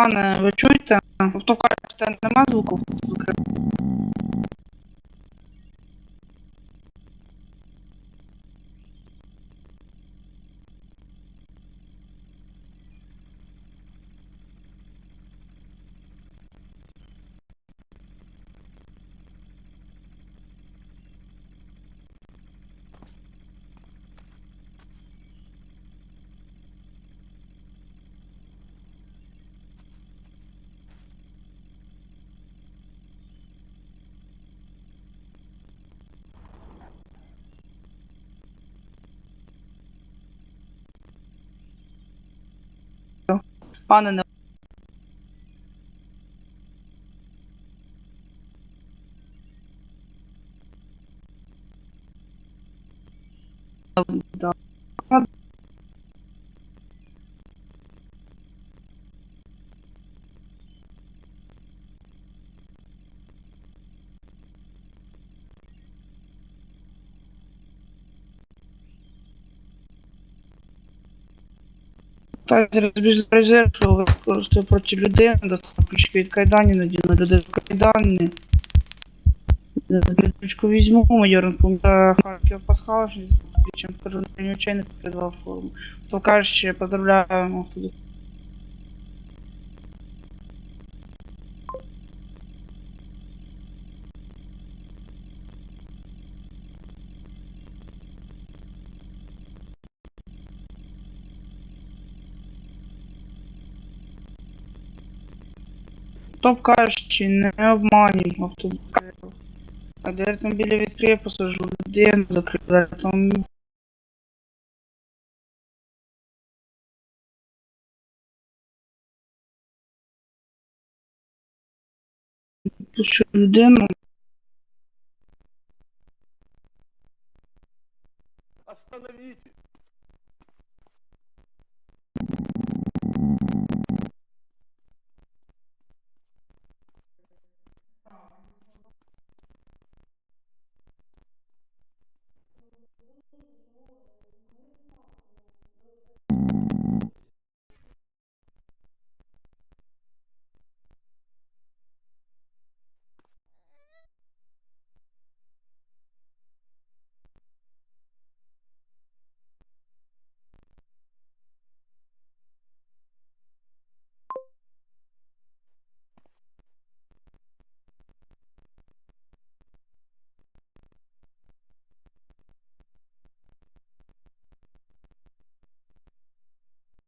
Пане, ви чуєте? Авто кажете, нема звуку? Пане, не да. Так, резерв, що ви використовуєте проти людини, достатньо ключки від кайдані, надіну людей в кайдані. Ключку візьму, майор Харків Пасхалович, чим скажу, на очей не передавав форму. То кажучи, поздравляємо. То кажучи, не обманюй автобус. А де автомобіля відкриє, посажу людину, закрив автомобіль. Пущу людину. Остановите!